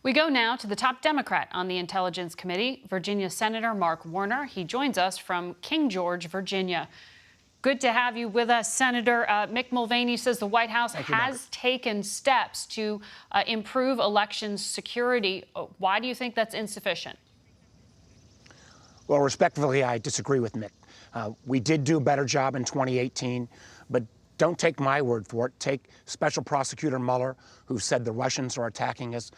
We go now to the top Democrat on the Intelligence Committee, Virginia Senator Mark Warner. He joins us from King George, Virginia. Good to have you with us, Senator. Mick Mulvaney says the White House has taken steps to improve elections security. Why do you think that's insufficient? Well, respectfully, I disagree with Mick. We did do a better job in 2018, but don't take my word for it. Take Special Prosecutor Mueller, who said the Russians are attacking us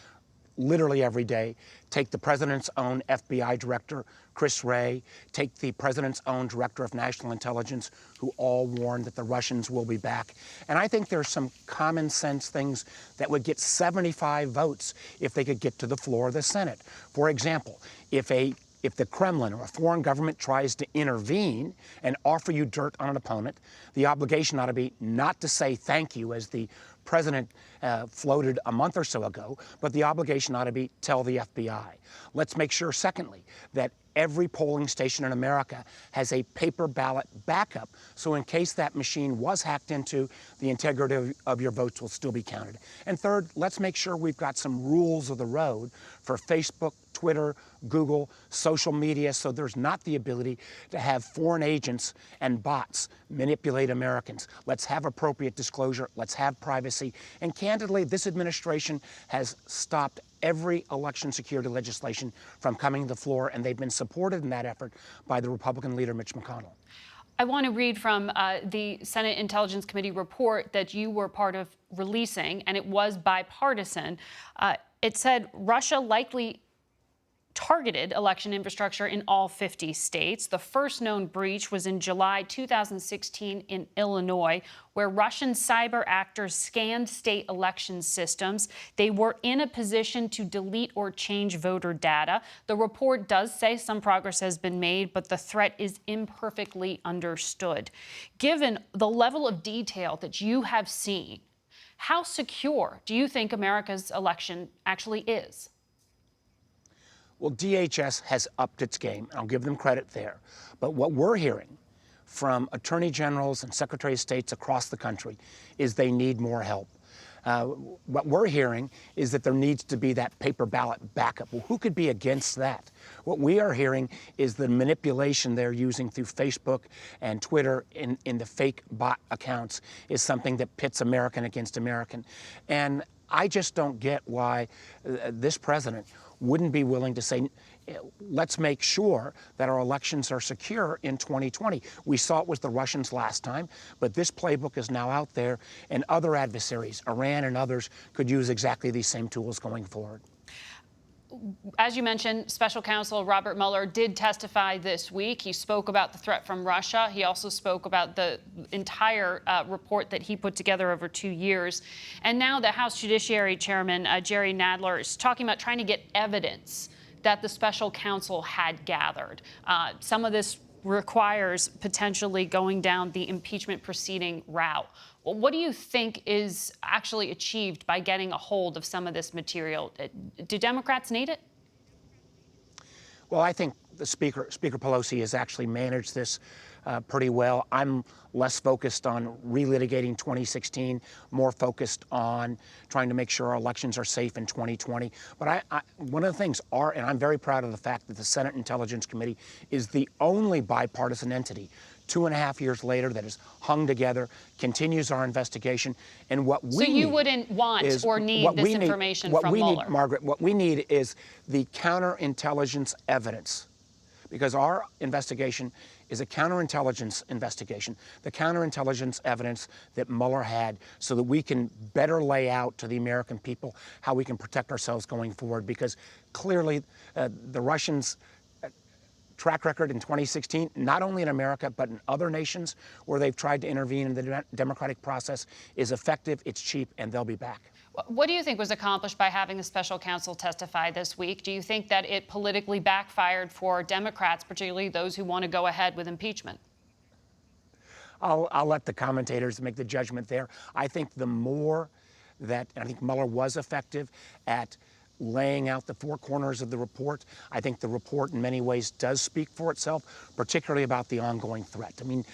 literally every day. Take the president's own FBI director, Chris Wray. Take the president's own director of national intelligence, who all warned that the Russians will be back. And I think there's some common sense things that would get 75 votes if they could get to the floor of the Senate. For example, if the Kremlin or a foreign government tries to intervene and offer you dirt on an opponent, the obligation ought to be not to say thank you, as the president floated a month or so ago, but the obligation ought to be tell the FBI. Let's make sure, secondly, that every polling station in America has a paper ballot backup, so in case that machine was hacked into, the integrity of your votes will still be counted. And third, let's make sure we've got some rules of the road for Facebook, Twitter, Google, social media, so there's not the ability to have foreign agents and bots manipulate Americans. Let's have appropriate disclosure. Let's have privacy. And candidly, this administration has stopped every election security legislation from coming to the floor, and they've been supported in that effort by the Republican leader, Mitch McConnell. I want to read from the Senate Intelligence Committee report that you were part of releasing, and it was bipartisan. It said Russia likely targeted election infrastructure in all 50 states. The first known breach was in July 2016 in Illinois, where Russian cyber actors scanned state election systems. They were in a position to delete or change voter data. The report does say some progress has been made, but the threat is imperfectly understood. Given the level of detail that you have seen, how secure do you think America's election actually is? Well, DHS has upped its game, and I'll give them credit there. But what we're hearing from attorney generals and secretary of states across the country is they need more help. What we're hearing is that there needs to be that paper ballot backup. Well, who could be against that? What we are hearing is the manipulation they're using through Facebook and Twitter in the fake bot accounts is something that pits American against American. And I just don't get why this president wouldn't be willing to say, let's make sure that our elections are secure in 2020. We saw it with the Russians last time, but this playbook is now out there, and other adversaries, Iran and others, could use exactly these same tools going forward. As you mentioned, Special Counsel Robert Mueller did testify this week. He spoke about the threat from Russia. He also spoke about the entire report that he put together over 2 years. And now the House Judiciary Chairman, Jerry Nadler, is talking about trying to get evidence that the special counsel had gathered. Some of this requires potentially going down the impeachment proceeding route. Well, what do you think is actually achieved by getting a hold of some of this material? Do Democrats need it? Well, I think the Speaker Pelosi has actually managed this pretty well. I'm less focused on relitigating 2016, more focused on trying to make sure our elections are safe in 2020. But one of the things and I'm very proud of the fact that the Senate Intelligence Committee is the only bipartisan entity 2.5 years later that is hung together, continues our investigation. And what we need, so you wouldn't want or need this information from Mueller? Margaret, what we need is the counterintelligence evidence, because our investigation is a counterintelligence investigation, the counterintelligence evidence that Mueller had, so that we can better lay out to the American people how we can protect ourselves going forward. Because clearly the Russians' track record in 2016, not only in America, but in other nations where they've tried to intervene in the democratic process, is effective, it's cheap, and they'll be back. What do you think was accomplished by having the special counsel testify this week? Do you think that it politically backfired for Democrats, particularly those who want to go ahead with impeachment? I'll let the commentators make the judgment there. I think the more that, and I think Mueller was effective at laying out the four corners of the report. I think the report in many ways does speak for itself, particularly about the ongoing threat. I mean,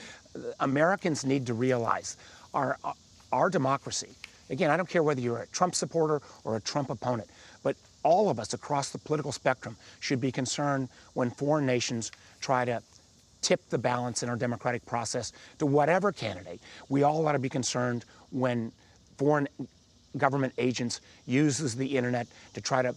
Americans need to realize our democracy. Again, I don't care whether you're a Trump supporter or a Trump opponent. But all of us across the political spectrum should be concerned when foreign nations try to tip the balance in our democratic process to whatever candidate. We all ought to be concerned when foreign government agents uses the internet to try to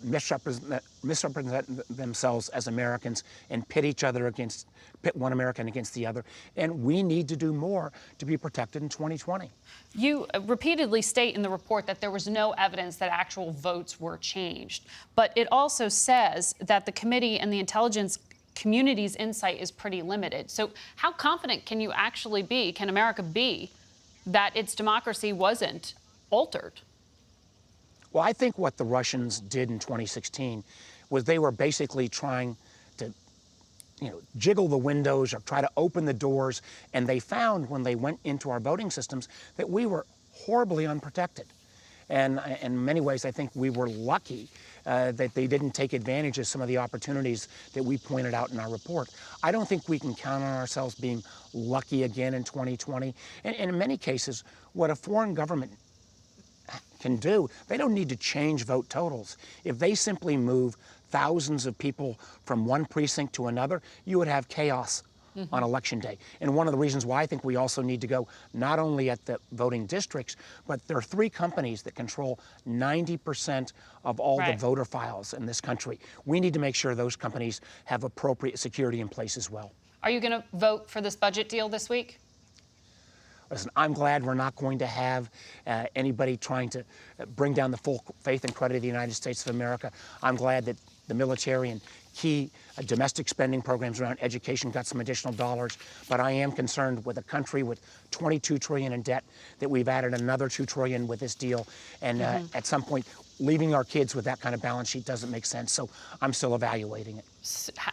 misrepresent themselves as Americans and pit one American against the other. And we need to do more to be protected in 2020. You repeatedly state in the report that there was no evidence that actual votes were changed. But it also says that the committee and the intelligence community's insight is pretty limited. So how confident can you actually be, can America be, that its democracy wasn't altered? Well, I think what the Russians did in 2016 was they were basically trying to, jiggle the windows or try to open the doors, and they found when they went into our voting systems that we were horribly unprotected. And in many ways, I think we were lucky that they didn't take advantage of some of the opportunities that we pointed out in our report. I don't think we can count on ourselves being lucky again in 2020. And in many cases, what a foreign government can do, they don't need to change vote totals. If they simply move thousands of people from one precinct to another, you would have chaos on election day. And one of the reasons why I think we also need to go not only at the voting districts, but there are 3 companies that control 90% of all the voter files in this country. We need to make sure those companies have appropriate security in place as well. Are you going to vote for this budget deal this week? Listen, I'm glad we're not going to have anybody trying to bring down the full faith and credit of the United States of America. I'm glad that the military and key domestic spending programs around education got some additional dollars. But I am concerned with a country with $22 trillion in debt that we've added another $2 trillion with this deal. And at some point, leaving our kids with that kind of balance sheet doesn't make sense. So I'm still evaluating it.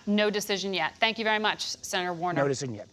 No decision yet. Thank you very much, Senator Warner. No decision yet.